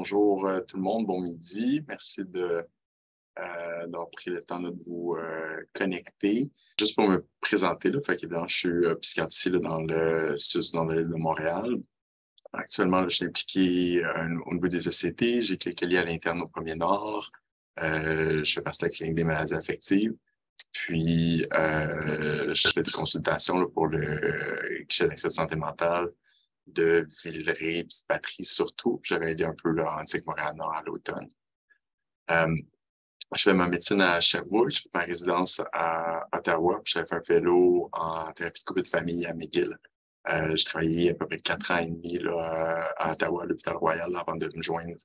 bonjour tout le monde, bon midi. Merci d'avoir pris le temps là, de vous connecter. Juste pour me présenter, là, fait qu'évidemment, je suis psychiatre ici là, dans le sud dans l'île de Montréal. Actuellement, là, je suis impliqué au niveau des ECT. J'ai quelques liens à l'interne au Premier Nord. Je fais partie de la clinique des maladies affectives. Puis, je fais des consultations là, pour le guichet d'accès de santé mentale de Villeray, puis de Patrie surtout. J'avais aidé un peu là, en Antique-Montréal-Nord à l'automne. Je fais ma médecine à Sherbrooke, je fais ma résidence à Ottawa, puis j'avais fait un fellow en thérapie de couple de famille à McGill. J'ai travaillé à peu près 4 ans et demi là, à Ottawa, à l'hôpital Royal, là, avant de me joindre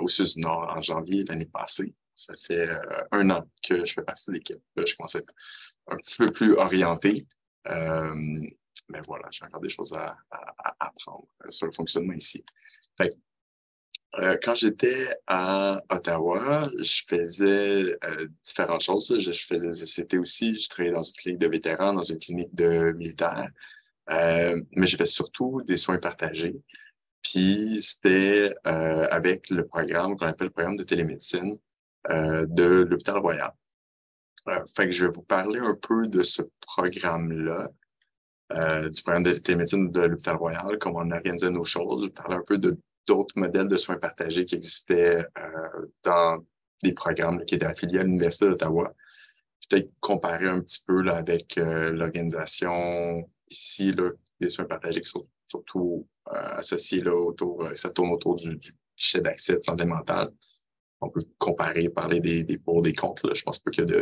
au Sud du Nord en janvier l'année passée. Ça fait 1 an que je fais partie de l'équipe. Je commence à être un petit peu plus orienté. Mais voilà, j'ai encore des choses à apprendre sur le fonctionnement ici. Fait que, quand j'étais à Ottawa, je faisais différentes choses. Je faisais des CT aussi. Je travaillais dans une clinique de vétérans, dans une clinique de militaires. Mais j'ai fait surtout des soins partagés. Puis c'était avec le programme qu'on appelle le programme de télémédecine de l'hôpital Royal. Fait que je vais vous parler un peu de ce programme-là. Du programme de télémédecine de l'hôpital Royal, comment on organisait nos choses. Je parlais un peu d'autres modèles de soins partagés qui existaient dans des programmes là, qui étaient affiliés à l'Université d'Ottawa. Peut-être comparer un petit peu là, avec l'organisation ici, là, des soins partagés qui sont surtout associés là, ça tourne autour du guichet d'accès de santé mentale. On peut comparer, parler des pour, des contre. Là. Je pense pas qu'il y a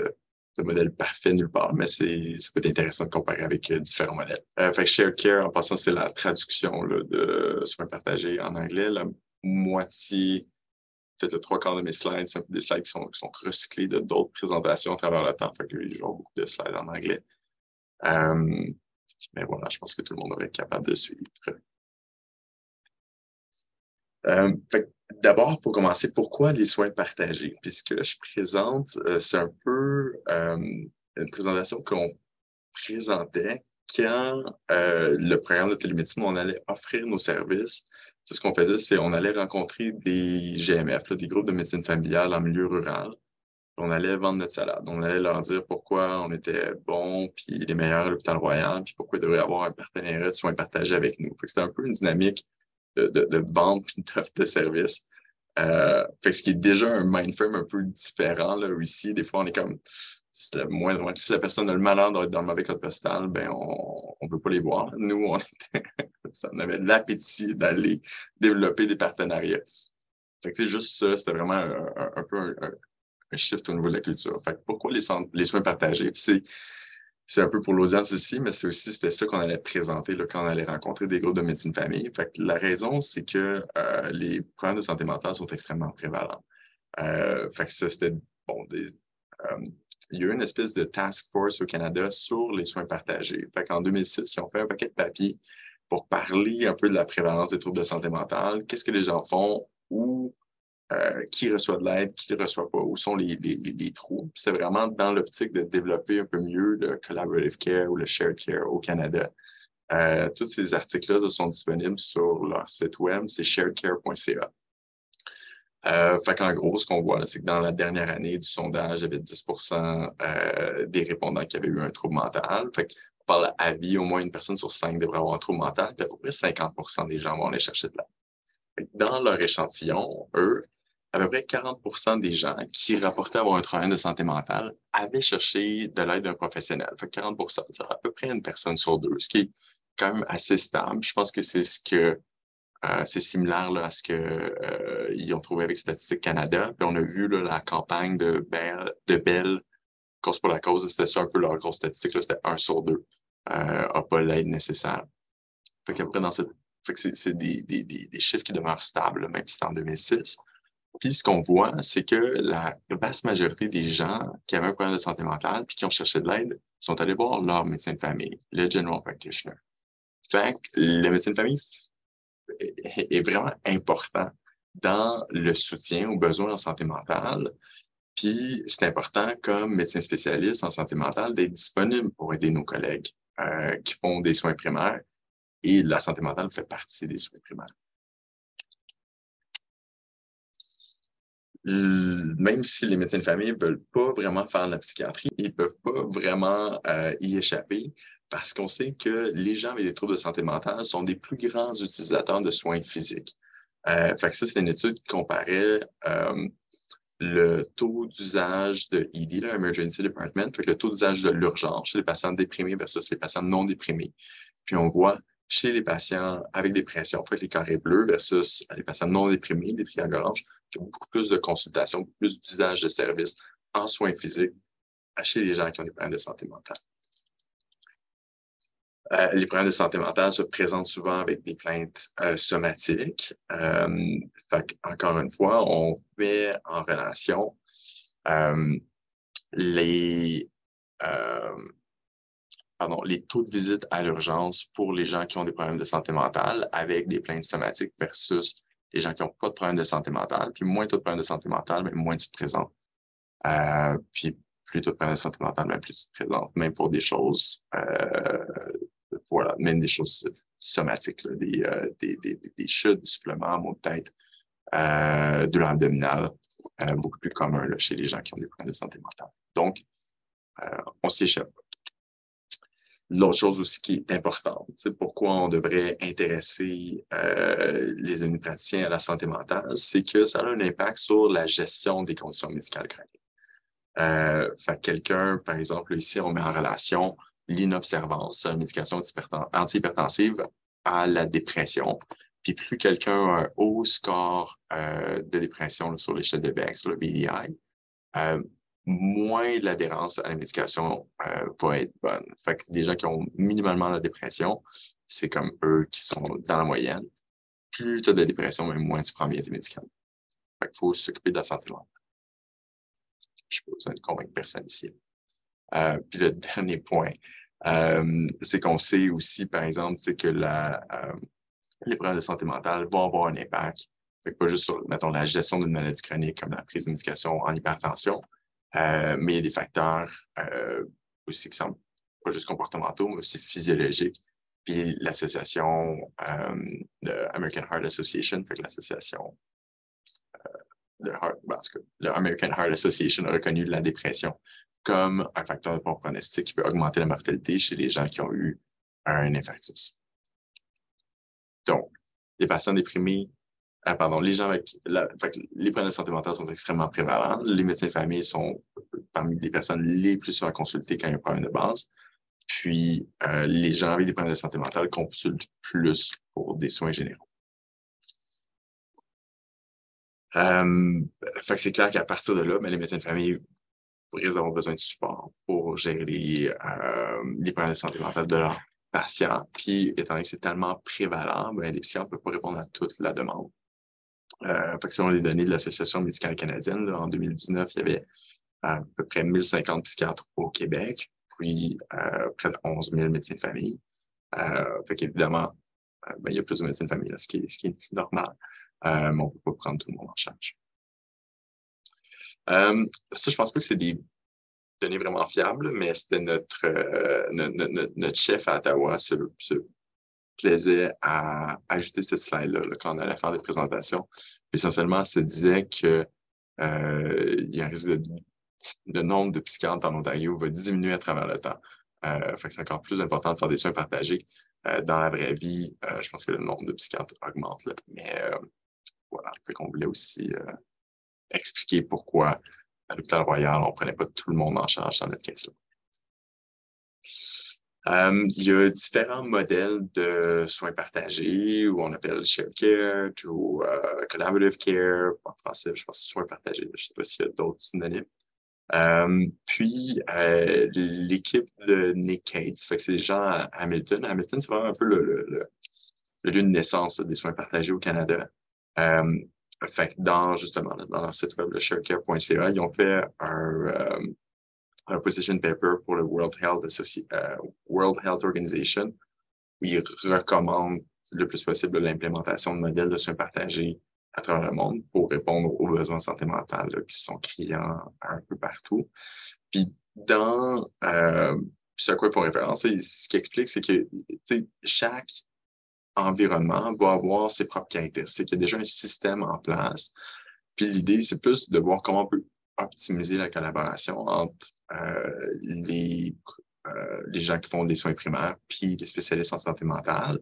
de modèle parfait nulle part, mais ça peut être intéressant de comparer avec différents modèles. Fait que Share Care, en passant, c'est la traduction là, de soins partagés en anglais. La moitié, peut-être le 3/4 de mes slides, c'est un peu des slides qui sont recyclés de d'autres présentations à travers le temps. Fait que j'ai beaucoup de slides en anglais. Mais voilà, je pense que tout le monde devrait être capable de suivre. D'abord, pour commencer, pourquoi les soins partagés? Puis ce que je présente, c'est un peu une présentation qu'on présentait quand le programme de télémédecine, on allait offrir nos services. C'est ce qu'on faisait, c'est on allait rencontrer des GMF, là, des groupes de médecine familiale en milieu rural. On allait vendre notre salade. On allait leur dire pourquoi on était bon, puis les meilleurs à l'hôpital Royal, puis pourquoi ils devraient avoir un partenariat de soins partagés avec nous. Fait que c'était un peu une dynamique de vente puis d'offre de service. Fait que ce qui est déjà un mindframe un peu différent, là, ici, des fois, on est comme, si la personne a le malheur d'être dans le mauvais code postal, ben, on veut pas les voir. Nous, on avait de l'appétit d'aller développer des partenariats. Fait que, c'est juste ça, c'était vraiment un peu un shift au niveau de la culture. Fait que pourquoi les soins partagés? Puis c'est un peu pour l'audience ici, mais c'était ça qu'on allait présenter là, quand on allait rencontrer des groupes de médecine famille. Fait que la raison, c'est que les problèmes de santé mentale sont extrêmement prévalents. Fait que ça, c'était bon. Il y a eu une espèce de task force au Canada sur les soins partagés. Fait qu'en 2006, ils ont fait un paquet de papiers pour parler un peu de la prévalence des troubles de santé mentale, qu'est-ce que les gens font, où qui reçoit de l'aide, qui ne le reçoit pas, où sont les trous. C'est vraiment dans l'optique de développer un peu mieux le collaborative care ou le shared care au Canada. Tous ces articles-là sont disponibles sur leur site web, c'est sharedcare.ca. Fait qu'en gros, ce qu'on voit, c'est que dans la dernière année du sondage, il y avait 10% des répondants qui avaient eu un trouble mental. Fait qu'on parle à vie, au moins une personne sur 5 devrait avoir un trouble mental, puis à peu près 50% des gens vont aller chercher de l'aide. Dans leur échantillon, eux, à peu près 40% des gens qui rapportaient avoir un problème de santé mentale avaient cherché de l'aide d'un professionnel. Fait que 40%, c'est à peu près une personne sur deux, ce qui est quand même assez stable. Je pense que c'est similaire là, à ce que ils ont trouvé avec Statistique Canada. Puis on a vu là, la campagne de Bell, Cause pour la cause, c'était ça un peu leur grosse statistique, là, c'était 1 sur 2 n'a pas l'aide nécessaire. Fait qu'après, fait que c'est des chiffres qui demeurent stables, même si c'est en 2006. Puis ce qu'on voit, c'est que la vaste majorité des gens qui avaient un problème de santé mentale puis qui ont cherché de l'aide sont allés voir leur médecin de famille, le general practitioner. Fait que le médecin de famille est vraiment important dans le soutien aux besoins en santé mentale. Puis c'est important, comme médecin spécialiste en santé mentale, d'être disponible pour aider nos collègues qui font des soins primaires. Et la santé mentale fait partie des soins primaires. même si les médecins de famille ne veulent pas vraiment faire de la psychiatrie, ils ne peuvent pas vraiment y échapper parce qu'on sait que les gens avec des troubles de santé mentale sont des plus grands utilisateurs de soins physiques. Fait que ça, c'est une étude qui comparait le taux d'usage de ED, là, Emergency Department, fait que le taux d'usage de l'urgence chez les patients déprimés versus les patients non déprimés. Puis on voit chez les patients avec dépression, fait les carrés bleus versus les patients non déprimés, des triangles oranges, qui ont beaucoup plus de consultations, beaucoup plus d'usage de services en soins physiques chez les gens qui ont des problèmes de santé mentale. Les problèmes de santé mentale se présentent souvent avec des plaintes somatiques. Encore une fois, on met en relation les, euh, les taux de visite à l'urgence pour les gens qui ont des problèmes de santé mentale avec des plaintes somatiques versus les gens qui n'ont pas de problème de santé mentale. Puis moins tu as de problèmes de santé mentale, mais moins tu te présentes. Puis plus tu as de problèmes de santé mentale, même plus tu te présentes, même pour des choses, voilà, même des choses somatiques, là, des chutes, des suppléments, maux de tête, douleur abdominale, beaucoup plus commun là, chez les gens qui ont des problèmes de santé mentale. Donc, on s'y échappe. L'autre chose aussi qui est importante, c'est pourquoi on devrait intéresser les amis praticiens à la santé mentale, c'est que ça a un impact sur la gestion des conditions médicales chroniques. Fait quelqu'un, par exemple, ici, on met en relation l'inobservance, la médication antihypertensive à la dépression. Puis plus quelqu'un a un haut score de dépression là, sur l'échelle de Beck, sur le BDI, moins l'adhérence à la médication va être bonne. Fait que des gens qui ont minimalement la dépression, c'est comme eux qui sont dans la moyenne. Plus tu as de la dépression, même moins tu prends bien tes médicaments. Fait qu'il faut s'occuper de la santé mentale. Je n'ai pas besoin de convaincre personne ici. Puis le dernier point, c'est qu'on sait aussi, par exemple, que les problèmes de santé mentale vont avoir un impact. Fait que pas juste sur, mettons, la gestion d'une maladie chronique comme la prise de médication en hypertension, mais il y a des facteurs aussi qui sont pas juste comportementaux, mais aussi physiologiques. Puis l'association de American Heart Association, fait que l'association le American Heart Association a reconnu la dépression comme un facteur de bon pronostic qui peut augmenter la mortalité chez les gens qui ont eu un infarctus. Donc, les patients déprimés, les gens avec les problèmes de santé mentale sont extrêmement prévalents. Les médecins de famille sont parmi les personnes les plus souvent consultées quand il y a un problème de base. Puis, les gens avec des problèmes de santé mentale consultent plus pour des soins généraux. Fait que c'est clair qu'à partir de là, les médecins de famille risquent d'avoir besoin de support pour gérer les problèmes de santé mentale de leurs patients. Puis, étant donné que c'est tellement prévalent, les psychiatres ne peuvent pas répondre à toute la demande. Fait que selon les données de l'Association médicale canadienne, là, en 2019, il y avait à peu près 1050 psychiatres au Québec, puis près de 11 000 médecins de famille. Fait qu'évidemment, il y a plus de médecins de famille, là, ce qui est normal. Mais on ne peut pas prendre tout le monde en charge. Ça, je pense pas que c'est des données vraiment fiables, mais c'était notre chef à Ottawa se plaisait à ajouter cette slide-là là, quand on allait faire des présentations. Essentiellement, ça disait que il y a un risque le nombre de psychiatres en Ontario va diminuer à travers le temps. Fait que c'est encore plus important de faire des soins partagés. Dans la vraie vie, je pense que le nombre de psychiatres augmente. Là. Mais voilà, fait qu'on voulait aussi expliquer pourquoi à l'hôpital Royal, on ne prenait pas tout le monde en charge dans notre cas-là. Il y a différents modèles de soins partagés, où on appelle shared care ou collaborative care. En français, je pense que c'est soins partagés. Je ne sais pas s'il y a d'autres synonymes. Puis, l'équipe de Nick Cates, fait que c'est des gens à Hamilton. Hamilton, c'est vraiment un peu le lieu de naissance des soins partagés au Canada. Fait que justement, dans leur site web, le sharecare.ca, ils ont fait un position paper pour le World Health Organization, où ils recommandent le plus possible l'implémentation de modèles de soins partagés à travers le monde pour répondre aux besoins de santé mentale là, qui sont criants un peu partout. Puis dans ce à quoi ils font référence, ce qui explique, c'est que chaque environnement va avoir ses propres caractéristiques. Il y a déjà un système en place Puis l'idée, c'est plus de voir comment on peut optimiser la collaboration entre les gens qui font des soins primaires puis les spécialistes en santé mentale.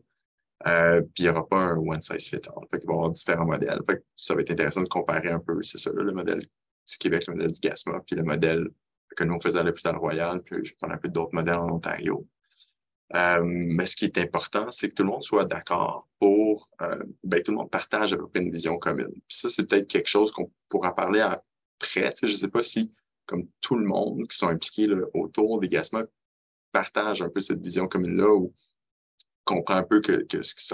Puis il n'y aura pas un one size fit all. Fait qu'il va y avoir différents modèles. Fait que ça va être intéressant de comparer un peu, c'est ça, là, le modèle du Québec, le modèle du GASMA, puis le modèle que nous on faisait à l'hôpital Royal, puis je prends un peu d'autres modèles en Ontario. Mais ce qui est important, c'est que tout le monde soit d'accord pour, tout le monde partage à peu près une vision commune. Puis ça, c'est peut-être quelque chose qu'on pourra parler après. Tu sais, je ne sais pas si, comme tout le monde qui sont impliqués là, autour des GASMA, partagent un peu cette vision commune-là ou comprend un peu que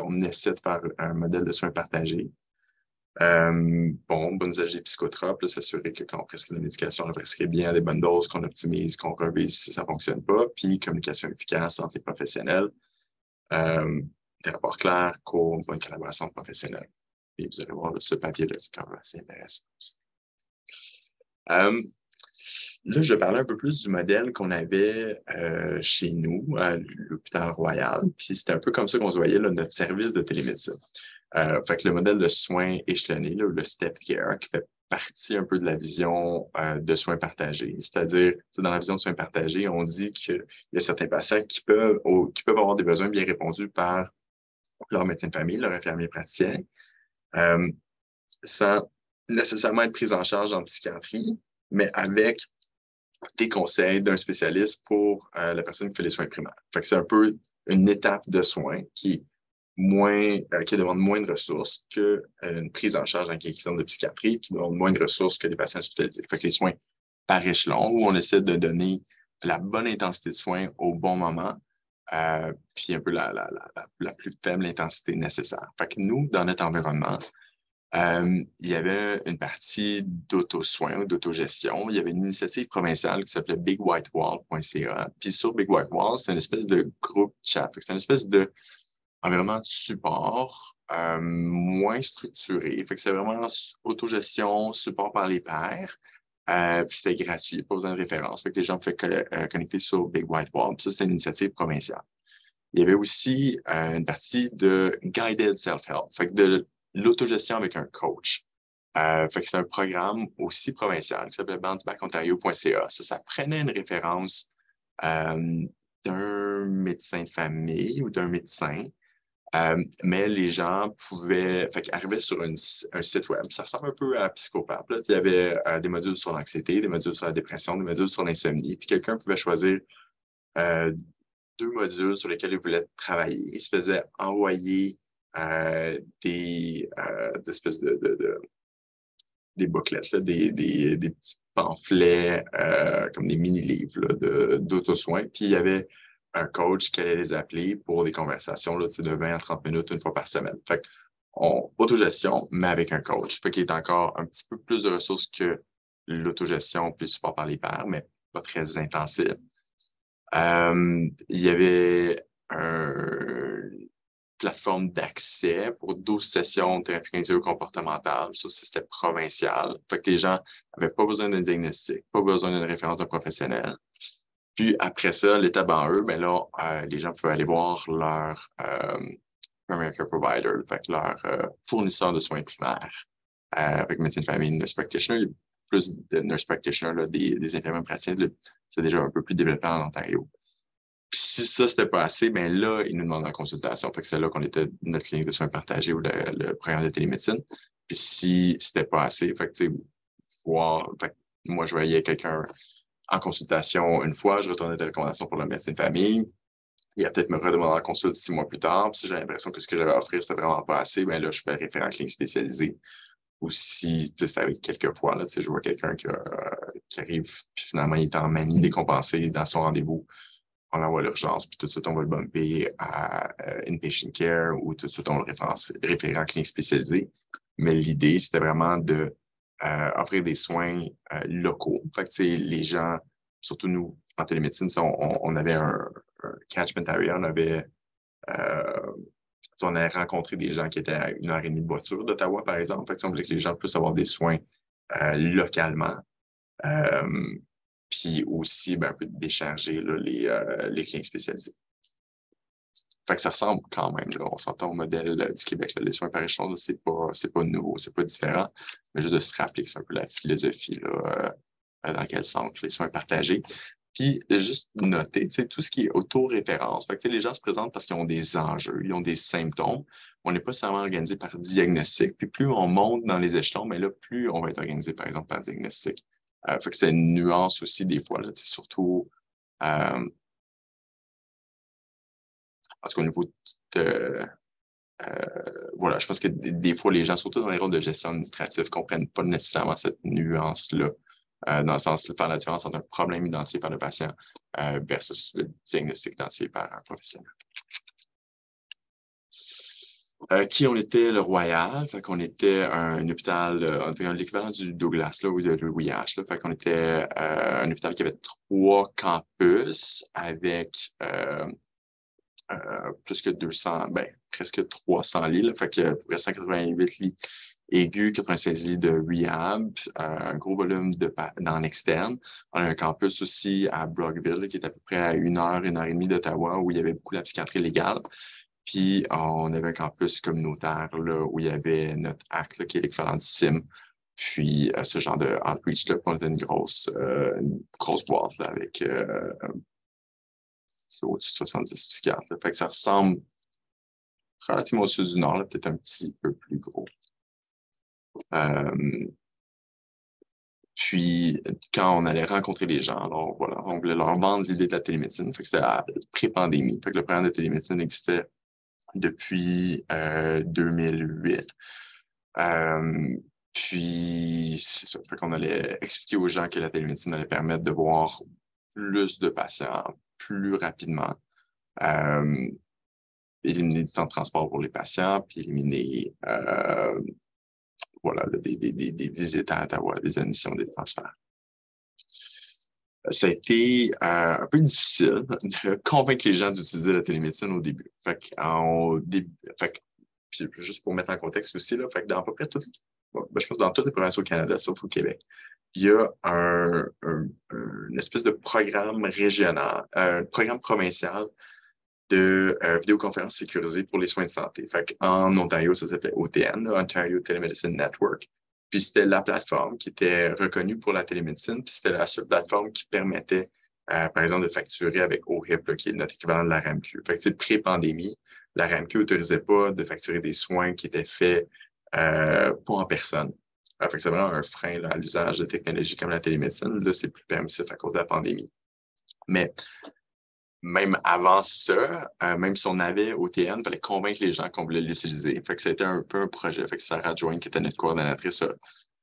on essaie de faire un modèle de soins partagé. Bon usage des psychotropes, là, s'assurer que quand on prescrit la médication, on la prescrit bien à des bonnes doses, qu'on optimise, qu'on revise si ça ne fonctionne pas, puis communication efficace entre les professionnels, euh, des rapports clairs, cours, bonne collaboration professionnelle. Et vous allez voir là, ce papier-là, c'est quand même assez intéressant aussi. Là, je parlais un peu plus du modèle qu'on avait chez nous, à l'hôpital Royal. Puis c'était un peu comme ça qu'on se voyait là, notre service de télémédecine. Fait que le modèle de soins échelonnés, là, le step care, qui fait partie un peu de la vision de soins partagés. C'est-à-dire, dans la vision de soins partagés, on dit qu'il y a certains patients qui peuvent avoir des besoins bien répondus par leur médecin de famille, leur infirmier praticien, euh, sans nécessairement être pris en charge en psychiatrie, mais avec des conseils d'un spécialiste pour la personne qui fait les soins primaires. Fait que c'est un peu une étape de soins qui demande moins de ressources qu'une prise en charge en guérison de psychiatrie, qui demande moins de ressources que les patients hospitalisés. Fait que les soins par échelon, où on essaie de donner la bonne intensité de soins au bon moment, puis un peu la plus faible intensité nécessaire. Fait que nous, dans notre environnement, il y avait une partie d'auto-soin ou d'autogestion. Il y avait une initiative provinciale qui s'appelait bigwhitewall.ca. Puis sur Big White Wall, c'est une espèce de groupe chat. C'est une espèce d'environnement de support moins structuré. Fait que c'est vraiment autogestion, support par les pairs. Puis c'était gratuit, pas besoin de référence. Fait que les gens pouvaient connecter sur Big White Wall. Puis ça, c'était une initiative provinciale. Il y avait aussi une partie de guided self-help, fait que de l'autogestion avec un coach. Fait que c'est un programme aussi provincial qui s'appelle bounceback.ontario.ca. Ça prenait une référence euh, d'un médecin de famille ou d'un médecin, mais les gens arriver sur un site web. Ça ressemble un peu à Psychopathe. Là. Il y avait des modules sur l'anxiété, des modules sur la dépression, des modules sur l'insomnie. Puis quelqu'un pouvait choisir euh, 2 modules sur lesquels il voulait travailler. Il se faisait envoyer des espèces des booklets, là, des petits pamphlets comme des mini-livres d'auto-soins. Puis il y avait un coach qui allait les appeler pour des conversations là, de 20 à 30 minutes une fois par semaine. Fait autogestion, mais avec un coach. Fait qu'il est encore un petit peu plus de ressources que l'autogestion puis le support par les pairs, mais pas très intensif. Il y avait une plateforme d'accès pour 12 sessions de thérapie cognitivo-comportementale. Ça aussi, c'était provincial. Fait que les gens n'avaient pas besoin d'un diagnostic, pas besoin d'une référence d'un professionnel. Puis après ça, l'étape en eux, ben là, les gens pouvaient aller voir leur primary care provider, fait que leur fournisseur de soins primaires, avec médecine de famille, nurse practitioner, plus de nurse practitioners, là, des infirmiers praticiens, c'est déjà un peu plus développé en Ontario. Puis si ça, c'était pas assez, ben là, ils nous demandent en consultation. Fait que c'est là qu'on était notre clinique de soins partagés ou le programme de télémédecine. Puis si c'était pas assez, fait que, tu sais, fait que moi, je voyais quelqu'un en consultation une fois, je retournais des recommandations pour le médecin de famille. Il a peut-être me redemander en consulte 6 mois plus tard. Puis si j'ai l'impression que ce que j'avais à offrir, c'était vraiment pas assez, ben là, je fais référent clinique spécialisée. Ou si, tu sais, ça arrive quelques fois, là, tu sais, je vois quelqu'un qui arrive, puis finalement, il est en manie décompensée dans son rendez-vous. On l'envoie à l'urgence, puis tout de suite, on va le bumper à inpatient care ou tout de suite, on le référer en clinique spécialisée. Mais l'idée, c'était vraiment de offrir des soins locaux. Fait que, tu sais, les gens, surtout nous, en télémédecine, on avait un catchment area, euh, on a rencontré des gens qui étaient à 1 heure et demie de voiture d'Ottawa, par exemple. Fait que, on voulait que les gens puissent avoir des soins localement. Euh, Puis aussi, ben, un peu décharger là, les cliniques spécialisées. Fait que ça ressemble quand même, là. On s'entend au modèle du Québec, là. Les soins par échelon, là, c'est pas nouveau, c'est pas différent. Mais juste de se rappeler que c'est un peu la philosophie, là, dans quel sens les soins partagés. Puis, juste noter, tu sais, tout ce qui est auto-référence. Fait que, tu sais, les gens se présentent parce qu'ils ont des enjeux, ils ont des symptômes. On n'est pas seulement organisé par diagnostic. Puis, plus on monte dans les échelons, mais là, plus on va être organisé, par exemple, par diagnostic. Fait que c'est une nuance aussi, des fois, là, tu sais, surtout, parce qu'au niveau de, voilà, je pense que des fois, les gens, surtout dans les rôles de gestion administrative, ne comprennent pas nécessairement cette nuance-là, dans le sens de faire la différence entre un problème identifié par le patient versus le diagnostic identifié par un professionnel. Qui on était? Le Royal. Fait qu'on était un hôpital, on était l'équivalent du Douglas, là, ou de Louis H. Là. Fait qu'on était un hôpital qui avait 3 campus avec plus que 200, ben, presque 300 lits. Là. Fait que 188 lits aigus, 96 lits de rehab, un gros volume dans l'externe. On a un campus aussi à Brockville, là, qui est à peu près à 1 heure et demie d'Ottawa, où il y avait beaucoup de la psychiatrie légale. Puis on avait un campus communautaire là, où il y avait notre ACT, là, qui est l'équivalent du CIM. Puis ce genre de outreach, là, on était une grosse boîte là, avec au-dessus de 70 psychiatres. Là. Fait que ça ressemble relativement au sud du Nord, peut-être un petit peu plus gros. Euh, Puis, quand on allait rencontrer les gens, alors voilà, on voulait leur vendre l'idée de la télémédecine. Fait que c'était pré-pandémie. Fait que le programme de télémédecine existait depuis 2008. Euh, Puis, c'est ça. Fait qu'on allait expliquer aux gens que la télémédecine allait permettre de voir plus de patients plus rapidement. Euh, Éliminer du temps de transport pour les patients, puis éliminer voilà, des visites à Ottawa, des admissions, des transferts. Ça a été un peu difficile de convaincre les gens d'utiliser la télémédecine au début. Fait que, puis juste pour mettre en contexte aussi, là, fait que dans à peu près je pense dans toutes les provinces au Canada, sauf au Québec, il y a une espèce de programme régional, un programme provincial de vidéoconférence sécurisée pour les soins de santé. Fait en Ontario, ça s'appelait OTN, Ontario Telemedicine Network. Puis c'était la plateforme qui était reconnue pour la télémédecine, puis c'était la seule plateforme qui permettait, par exemple, de facturer avec OHIP, là, qui est notre équivalent de la RAMQ. Fait que pré-pandémie, la RAMQ n'autorisait pas de facturer des soins qui étaient faits pas en personne. Fait que c'est vraiment un frein là, à l'usage de technologies comme la télémédecine. Là, c'est plus permissif à cause de la pandémie. Mais même avant ça, même si on avait OTN, il fallait convaincre les gens qu'on voulait l'utiliser. Fait que ça a été un peu un projet. Fait que Sarah Join, qui était notre coordonnatrice, a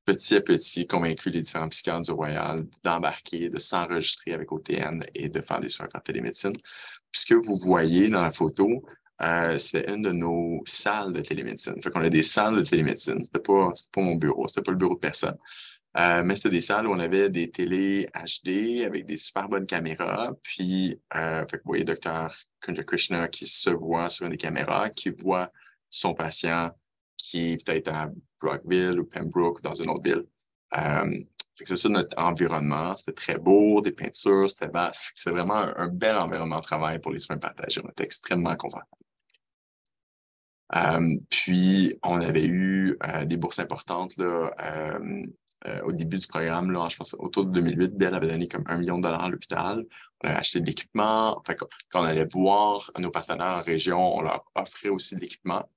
petit à petit convaincu les différents psychiatres du Royal d'embarquer, de s'enregistrer avec OTN et de faire des soins par télémédecine. Puis ce que vous voyez dans la photo, c'était une de nos salles de télémédecine. Fait qu'on a des salles de télémédecine. C'était pas mon bureau, c'était pas le bureau de personne. Mais c'était des salles où on avait des télés HD avec des super bonnes caméras. Puis, fait que vous voyez Dr. Kunja Krishna qui se voit sur une des caméras, qui voit son patient qui est peut-être à Brockville ou Pembroke ou dans une autre ville. Fait que c'est ça notre environnement. C'était très beau, des peintures, c'était vaste. C'est vraiment un bel environnement de travail pour les soins partagés. On était extrêmement confortable. Puis, on avait eu des bourses importantes là, au début du programme. Là, je pense autour de 2008, Bell avait donné comme 1 million de dollars à l'hôpital. On avait acheté de l'équipement. Fait que, quand on allait voir nos partenaires en région, on leur offrait aussi de l'équipement.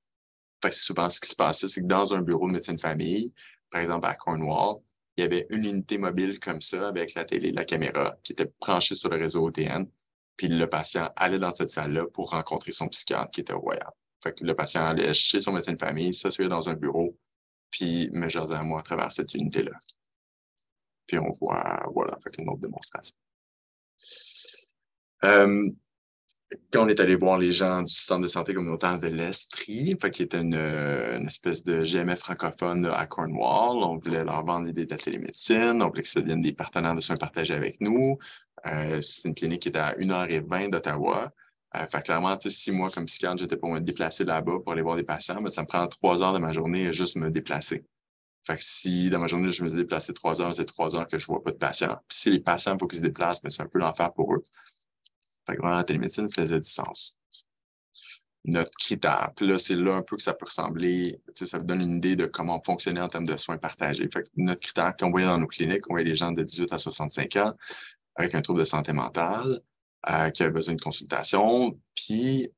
Fait que souvent, ce qui se passait, c'est que dans un bureau de médecine de famille, par exemple à Cornwall, il y avait une unité mobile comme ça avec la télé et la caméra qui était branchée sur le réseau OTN. Puis le patient allait dans cette salle-là pour rencontrer son psychiatre qui était au Royal. Fait que le patient allait chez son médecin de famille, s'assurer dans un bureau, puis me jaser à moi à travers cette unité-là. Puis on voit, voilà, fait une autre démonstration. Quand on est allé voir les gens du centre de santé communautaire de l'Estrie, qui était une espèce de GMF francophone là, à Cornwall, on voulait leur vendre l'idée de la télémédecine, on voulait que ça devienne des partenaires de soins partagés avec nous. C'est une clinique qui était à 1 heure et 20 d'Ottawa. Fait clairement, si moi, comme psychiatre, j'étais pour me déplacer là-bas pour aller voir des patients, mais ça me prend 3 heures de ma journée à juste me déplacer. Fait que si dans ma journée, je me suis déplacé 3 heures, c'est 3 heures que je vois pas de patients. Puis si les patients, il faut qu'ils se déplacent, mais c'est un peu l'enfer pour eux. Fait que vraiment, la télémédecine faisait du sens. notre critère. Puis là, c'est là un peu que ça peut ressembler, ça vous donne une idée de comment fonctionner en termes de soins partagés. Fait que notre critère qu'on voyait dans nos cliniques, on voyait des gens de 18 à 65 ans avec un trouble de santé mentale qui avaient besoin de consultation. Puis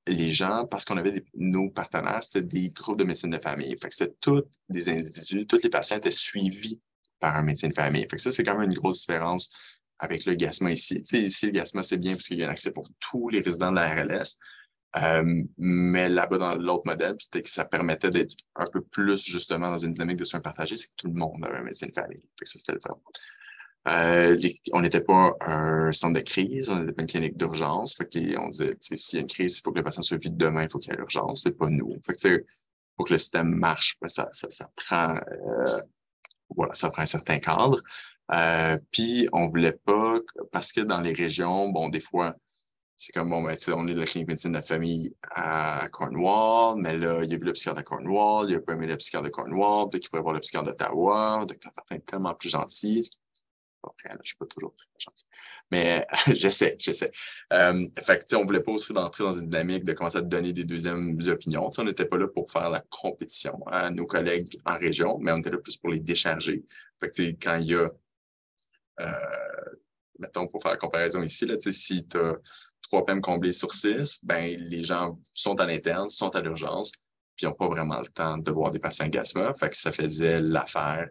les gens, parce qu'on avait nos partenaires, c'était des groupes de médecine de famille. Fait que c'était tous des individus, tous les patients étaient suivis par un médecin de famille. Fait que ça, c'est quand même une grosse différence avec le GASMA ici. Tu sais, ici, le GASMA, c'est bien parce qu'il y a un accès pour tous les résidents de la RLS. Mais là-bas, dans l'autre modèle, c'était que ça permettait d'être un peu plus justement dans une dynamique de soins partagés, c'est que tout le monde avait un médecin de famille. Fait que ça, c'était le fun. On n'était pas un centre de crise, on n'était pas une clinique d'urgence. Fait qu'on disait, s'il y a une crise, il faut que le patient soit vu demain, il faut qu'il y ait l'urgence, c'est pas nous. Fait que, pour que le système marche, ben, ça prend, voilà, ça prend un certain cadre. Puis on voulait pas, parce que dans les régions, bon, des fois, c'est comme, bon, ben, on est de la clinique médecine de la famille à Cornwall, mais là, il y a eu le psychiatre de Cornwall, il n'y a pas aimé le psychiatre de Cornwall, peut-être qu'il pourrait voir le psychiatre d'Ottawa, le docteur Martin est tellement plus gentil. Après, là, je suis pas toujours très gentil. Mais j'essaie. Fait que, on voulait pas aussi d'entrer dans une dynamique de commencer à donner des deuxièmes opinions. T'sais, on n'était pas là pour faire la compétition à nos collègues en région, mais on était là plus pour les décharger. Fait que, quand il y a mettons, pour faire la comparaison ici, là, si tu as 3 PM comblés sur 6, ben, les gens sont à l'interne, sont à l'urgence, puis n'ont pas vraiment le temps de voir des patients GASMA. Fait que ça faisait l'affaire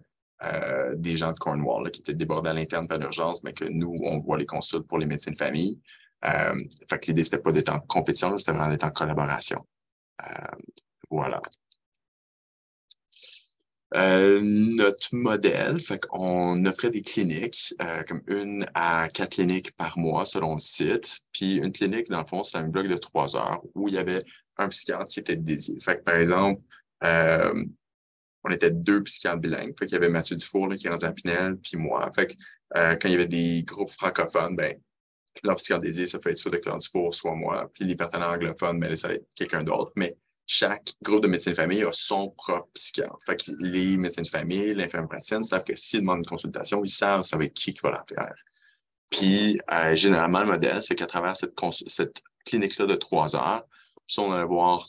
des gens de Cornwall là, qui étaient débordés à l'interne par l'urgence, mais que nous, on voit les consultes pour les médecins de famille. Fait que l'idée, c'était pas d'être en compétition, c'était vraiment d'être en collaboration. Voilà. Notre modèle, fait qu'on offrait des cliniques, comme 1 à 4 cliniques par mois selon le site. Puis une clinique, dans le fond, c'est un bloc de 3 heures où il y avait un psychiatre qui était dédié. Fait que, par exemple, on était 2 psychiatres bilingues. Fait qu'il y avait Mathieu Dufour là, qui est rendu à Pinel, puis moi. Fait que quand il y avait des groupes francophones, ben, leur psychiatre dédié, ça peut être soit Dr Dufour, soit moi. Puis les partenaires anglophones, ben, là, ça va être quelqu'un d'autre. Mais chaque groupe de médecins de famille a son propre psychiatre. Fait que les médecins de famille, l'infirmière praticienne savent que s'ils demandent une consultation, ils savent ça va être qui va la faire. Puis, généralement, le modèle, c'est qu'à travers cette clinique-là de 3 heures, si on allait voir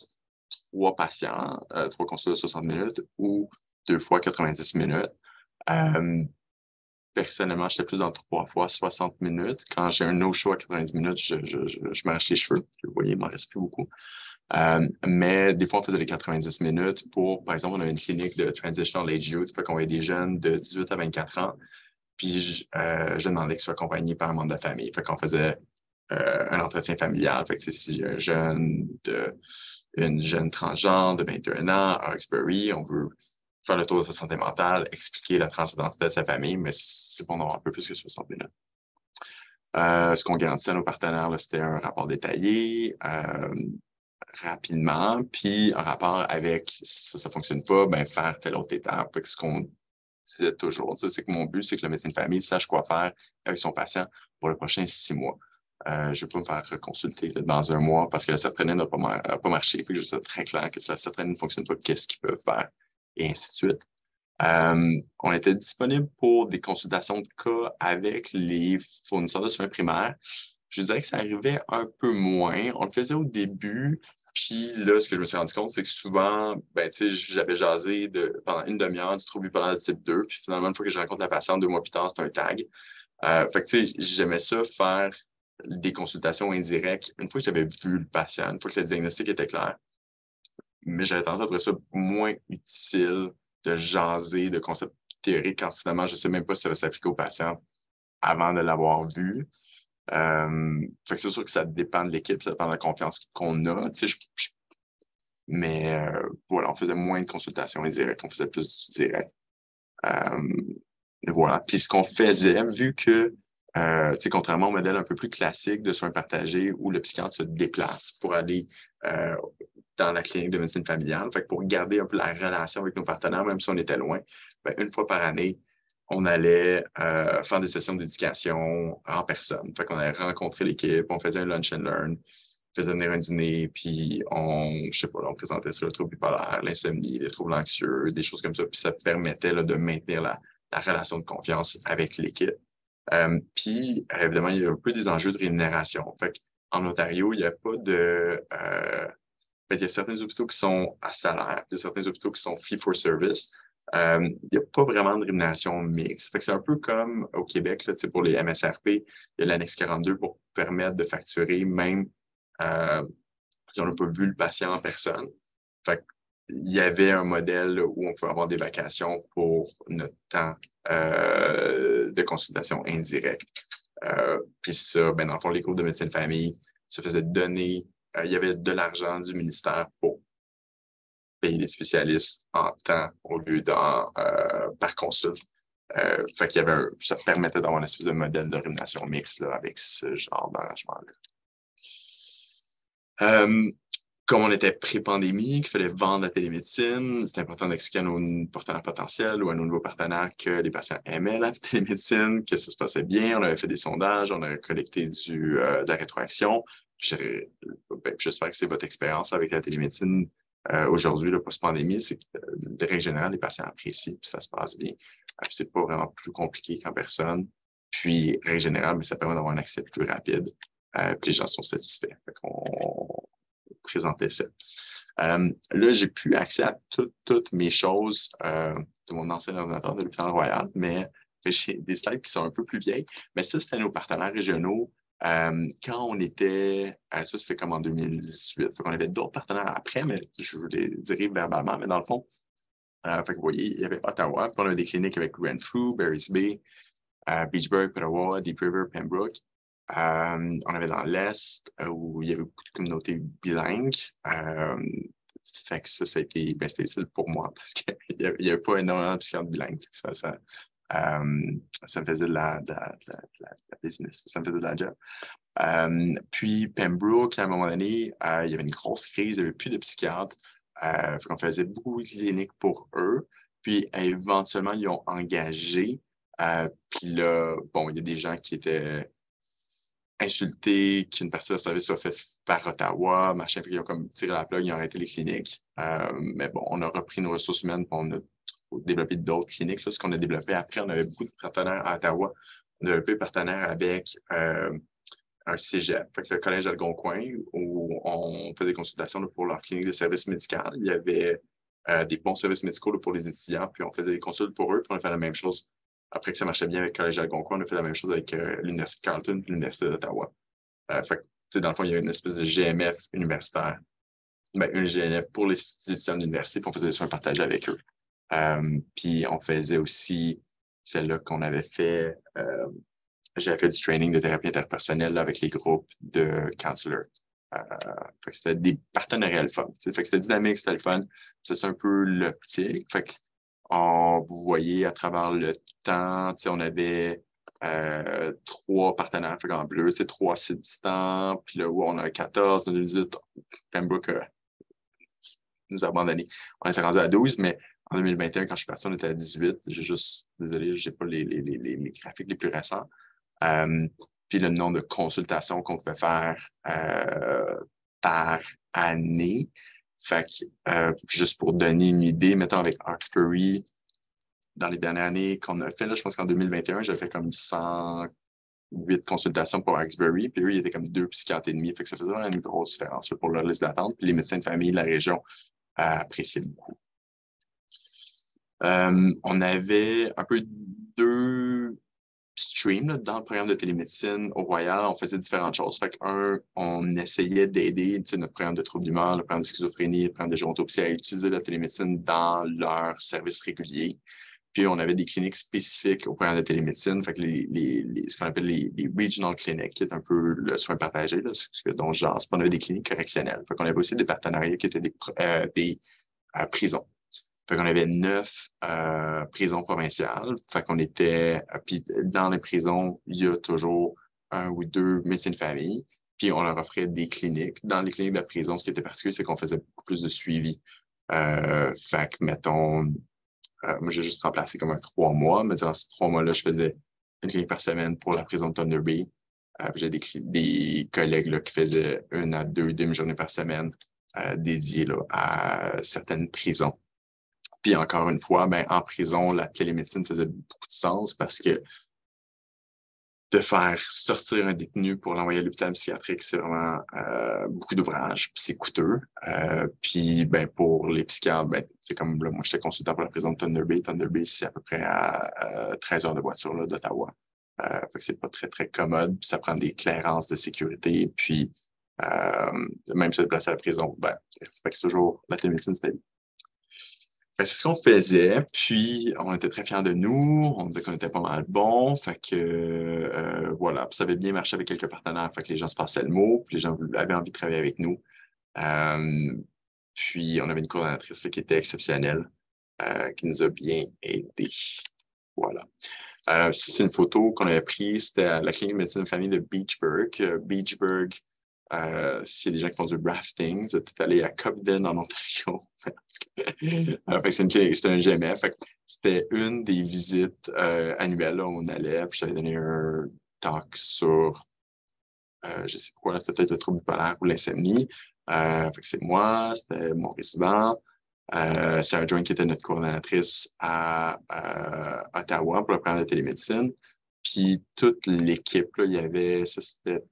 3 patients, 3 consultes de 60 minutes ou 2 fois 90 minutes. Personnellement, j'étais plus dans 3 fois 60 minutes. Quand j'ai un no show à 90 minutes, je m'arrache les cheveux. Vous voyez, il m'en reste plus beaucoup. Mais des fois, on faisait les 90 minutes pour, par exemple, on avait une clinique de Transitional Age Youth, fait qu'on avait des jeunes de 18 à 24 ans, puis je demandais qu'ils soient accompagnés par un membre de la famille. Fait qu'on faisait un entretien familial. Fait que si un jeune une jeune transgenre de 21 ans à Hawkesbury, on veut faire le tour de sa santé mentale, expliquer la transidentité de sa famille, mais c'est pour avoir un peu plus que 60 minutes. Ce qu'on garantissait à nos partenaires, c'était un rapport détaillé, rapidement, puis un rapport avec, si ça ne fonctionne pas, ben, faire telle autre étape. Ce qu'on disait toujours, c'est que mon but, c'est que le médecin de famille sache quoi faire avec son patient pour les prochains 6 mois. Je ne vais pas me faire consulter là, dans un mois parce que la sertraline n'a pas marché. Fait que je suis très clair que si la sertraline ne fonctionne pas, qu'est-ce qu'ils peuvent faire? Et ainsi de suite. On était disponible pour des consultations de cas avec les fournisseurs de soins primaires. Je dirais que ça arrivait un peu moins. On le faisait au début, puis là, ce que je me suis rendu compte, c'est que souvent, ben, tu sais, j'avais jasé pendant une demi-heure du trouble bipolaire de type 2, puis finalement, une fois que je rencontre la patiente 2 mois plus tard, c'est un tag. Fait que, tu sais, j'aimais ça faire des consultations indirectes une fois que j'avais vu le patient, une fois que le diagnostic était clair. Mais j'avais tendance à trouver ça moins utile de jaser de concepts théoriques quand finalement, je ne sais même pas si ça va s'appliquer au patient avant de l'avoir vu. Fait que c'est sûr que ça dépend de l'équipe, ça dépend de la confiance qu'on a. Mais voilà, on faisait moins de consultations indirectes, on faisait plus du direct. Voilà. Puis ce qu'on faisait, vu que, contrairement au modèle un peu plus classique de soins partagés où le psychiatre se déplace pour aller dans la clinique de médecine familiale, fait que pour garder un peu la relation avec nos partenaires, même si on était loin, ben, 1 fois par année, on allait faire des sessions d'éducation en personne. Fait qu'on allait rencontrer l'équipe, on faisait un lunch and learn, on faisait venir un dîner, puis je sais pas, on présentait sur le trouble bipolaire, l'insomnie, les troubles anxieux, des choses comme ça, puis ça permettait là, de maintenir la relation de confiance avec l'équipe. Puis, évidemment, il y a un peu des enjeux de rémunération. Fait que en Ontario, il n'y a pas de... il y a certains hôpitaux qui sont à salaire, il y a certains hôpitaux qui sont fee-for-service. Il n'y a pas vraiment de rémunération mixte. Fait que c'est un peu comme au Québec, là, pour les MSRP, il y a l'annexe 42 pour permettre de facturer même si on n'a pas vu le patient en personne. Fait que, il y avait un modèle où on pouvait avoir des vacations pour notre temps de consultation indirecte. Puis ça, ben, dans le fond, les cours de médecine de famille se faisaient donner, il y avait de l'argent du ministère pour payer des spécialistes en temps au lieu par consulte. Fait qu'il y avait ça permettait d'avoir une espèce de modèle de rémunération mixte là, avec ce genre d'arrangement-là. Comme on était pré-pandémie, qu'il fallait vendre la télémédecine, c'était important d'expliquer à nos partenaires potentiels ou à nos nouveaux partenaires que les patients aimaient la télémédecine, que ça se passait bien. On avait fait des sondages, on avait collecté de la rétroaction. J'espère que c'est votre expérience avec la télémédecine aujourd'hui, post-pandémie, c'est que de règle générale, les patients apprécient, puis ça se passe bien. C'est pas vraiment plus compliqué qu'en personne. Puis, règle générale, mais ça permet d'avoir un accès plus rapide. Puis les gens sont satisfaits. Fait qu'on présentait ça. Là, j'ai plus accès à toutes mes choses de mon ancien ordinateur de l'Hôpital Royal, mais j'ai des slides qui sont un peu plus vieilles. Mais ça, c'était nos partenaires régionaux. Quand on était, ça c'était comme en 2018, on avait d'autres partenaires après, mais je vous les dirai verbalement, mais dans le fond, fait que vous voyez, il y avait Ottawa, puis on avait des cliniques avec Renfrew, Barry's Bay, Beachburg, Ottawa, Deep River, Pembroke. On avait dans l'Est où il y avait beaucoup de communautés bilingues. Fait que ça a été, c'était utile pour moi parce qu'il n'y avait pas énormément de psychiatres bilingues. Ça me faisait de la business, ça me faisait de la job. Puis Pembroke, à un moment donné, il y avait une grosse crise, il n'y avait plus de psychiatres. On faisait beaucoup de cliniques pour eux. Puis éventuellement, ils ont engagé. Puis là, bon, il y a des gens qui étaient insultés, qu'une partie de service soit faite par Ottawa, machin, ils ont comme tiré la plug, ils ont arrêté les cliniques. Mais bon, on a repris nos ressources humaines, puis on a développé d'autres cliniques. Là, ce qu'on a développé après, on avait beaucoup de partenaires à Ottawa. On a développé des partenaires avec un cégep, fait que le Collège Algonquin, où on faisait des consultations là, pour leur clinique de services médicaux. Il y avait des bons services médicaux là, pour les étudiants, puis on faisait des consultes pour eux, puis on a fait la même chose. Après que ça marchait bien avec le Collège Algonquin, on a fait la même chose avec l'Université de Carleton et l'Université d'Ottawa. Fait que, dans le fond, il y a une espèce de GMF universitaire, une GNF pour les étudiants d'université, puis on faisait des soins partagés avec eux. Puis on faisait aussi celle-là qu'on avait fait. J'avais fait du training de thérapie interpersonnelle là, avec les groupes de counselors. Fait que c'était des partenariats le fun. Fait que c'était dynamique, c'était le fun. C'est un peu l'optique. Fait que vous voyez à travers le temps, on avait 3 partenaires fait en bleu, 3 assistants, puis là où on a 14, 2018, Pembroke nous a abandonnés. On était rendu à 12, mais en 2021, quand je suis parti, on était à 18. Désolé, j'ai pas les graphiques les plus récents. Puis le nombre de consultations qu'on pouvait faire par année. Fait que, juste pour donner une idée, mettons avec Hawkesbury, dans les dernières années qu'on a fait, là, je pense qu'en 2021, j'ai fait comme 108 consultations pour Hawkesbury, puis eux, ils étaient comme 2 psychiatres et demi. Fait que ça faisait vraiment une grosse différence là, pour leur liste d'attente. Puis les médecins de famille de la région appréciaient beaucoup. On avait un peu 2 streams là, dans le programme de télémédecine au Royal. On faisait différentes choses. Fait on essayait d'aider notre programme de troubles d'humeur, le programme de schizophrénie, le programme de gérontopsie à utiliser la télémédecine dans leurs services réguliers. Puis, on avait des cliniques spécifiques au programme de télémédecine, fait que ce qu'on appelle les regional clinics, qui est un peu le soin partagé, là, dont je jase. Puis, on avait des cliniques correctionnelles. Fait qu'on avait aussi des partenariats qui étaient des prisons. Fait qu'on avait 9 prisons provinciales. Fait qu'on était, puis dans les prisons, il y a toujours 1 ou 2 médecins de famille. Puis on leur offrait des cliniques. Dans les cliniques de prison, ce qui était particulier, c'est qu'on faisait beaucoup plus de suivi. Fait que, mettons, moi, j'ai juste remplacé comme 3 mois, mais durant ces 3 mois-là, je faisais une clinique par semaine pour la prison de Thunder Bay. J'ai des collègues là, qui faisaient 1 à 2 demi-journées par semaine dédiées là, à certaines prisons. Puis encore une fois, en prison, la télémédecine faisait beaucoup de sens parce que de faire sortir un détenu pour l'envoyer à l'hôpital psychiatrique, c'est vraiment beaucoup d'ouvrages, puis c'est coûteux. Puis ben, pour les psychiatres, ben, c'est comme là, moi, j'étais consultant pour la prison de Thunder Bay. Thunder Bay, c'est à peu près à 13 heures de voiture là, d'Ottawa. Fait que c'est pas très, très commode, puis ça prend des clairances de sécurité, puis même se déplacer à la prison, ben, fait que c'est toujours la télémédecine, c'était c'est ce qu'on faisait, puis on était très fiers de nous, on disait qu'on était pas mal bons, fait que voilà, puis ça avait bien marché avec quelques partenaires, fait que les gens se passaient le mot, puis les gens avaient envie de travailler avec nous. Euh, Puis on avait une coordonnatrice là, qui était exceptionnelle, qui nous a bien aidés. Voilà. Ça, c'est une photo qu'on avait prise, c'était à la clinique de médecine de famille de Beachburg. Beachburg, s'il y a des gens qui font du rafting, vous êtes allé à Cobden en Ontario. C'est un GMF. C'était une des visites annuelles là, où on allait. Puis j'avais donné un talk sur, je sais pas quoi, c'était peut-être le trouble bipolaire ou l'insomnie. C'est moi, c'était mon résident. Sarah Join qui était notre coordonnatrice à Ottawa pour le programme de télémédecine. Puis toute l'équipe, là, il y avait, ça c'était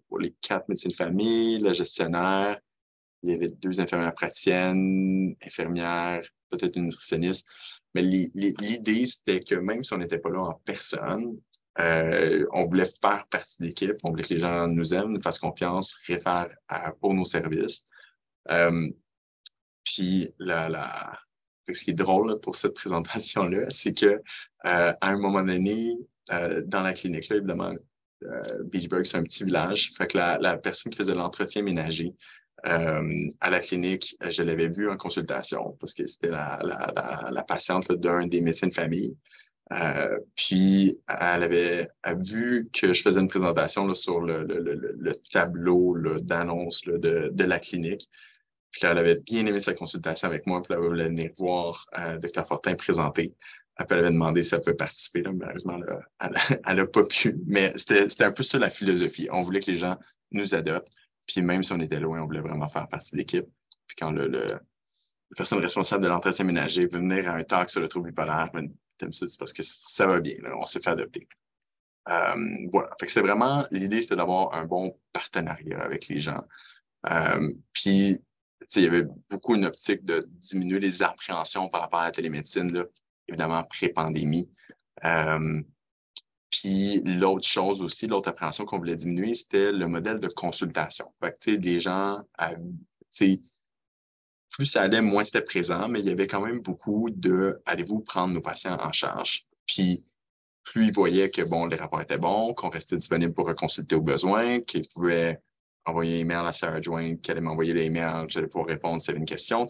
pour les 4 médecins de famille, la gestionnaire, il y avait 2 infirmières praticiennes, infirmières, peut-être une nutritionniste. Mais l'idée, c'était que même si on n'était pas là en personne, on voulait faire partie de l'équipe, on voulait que les gens nous aiment, nous fassent confiance, réfèrent pour nos services. Euh, Puis ce qui est drôle là, pour cette présentation-là, c'est que à un moment donné, dans la clinique, là, évidemment, Beachburg, c'est un petit village. Fait que la personne qui faisait l'entretien ménager à la clinique, je l'avais vue en consultation parce que c'était la patiente là, d'un des médecins de famille. Puis elle vu que je faisais une présentation là, sur le tableau d'annonce de la clinique. Puis là, elle avait bien aimé sa consultation avec moi, puis elle voulait venir voir Dr. Fortin présenter. Puis elle avait demandé si elle pouvait participer. Là. Malheureusement, elle n'a pas pu. Mais c'était un peu ça la philosophie. On voulait que les gens nous adoptent. Puis même si on était loin, on voulait vraiment faire partie de l'équipe. Puis quand la personne responsable de l'entretien ménager veut venir à un talk sur le trouble bipolaire, ben, t'aimes ça, c'est parce que ça va bien. Là. On s'est fait adopter. Voilà. Fait que c'est vraiment, l'idée, c'était d'avoir un bon partenariat avec les gens. Puis, il y avait beaucoup une optique de diminuer les appréhensions par rapport à la télémédecine, là, évidemment, pré-pandémie. Euh, Puis, l'autre chose aussi, l'autre appréhension qu'on voulait diminuer, c'était le modèle de consultation. Fait que, les gens, plus ça allait, moins c'était présent, mais il y avait quand même beaucoup de allez-vous prendre nos patients en charge? Puis, plus ils voyaient que bon, les rapports étaient bons, qu'on restait disponible pour reconsulter au besoin, qu'ils pouvaient envoyer un email à Sarah Joint, qu'elle allait m'envoyer l'email, j'allais pouvoir répondre s'il y avait une question.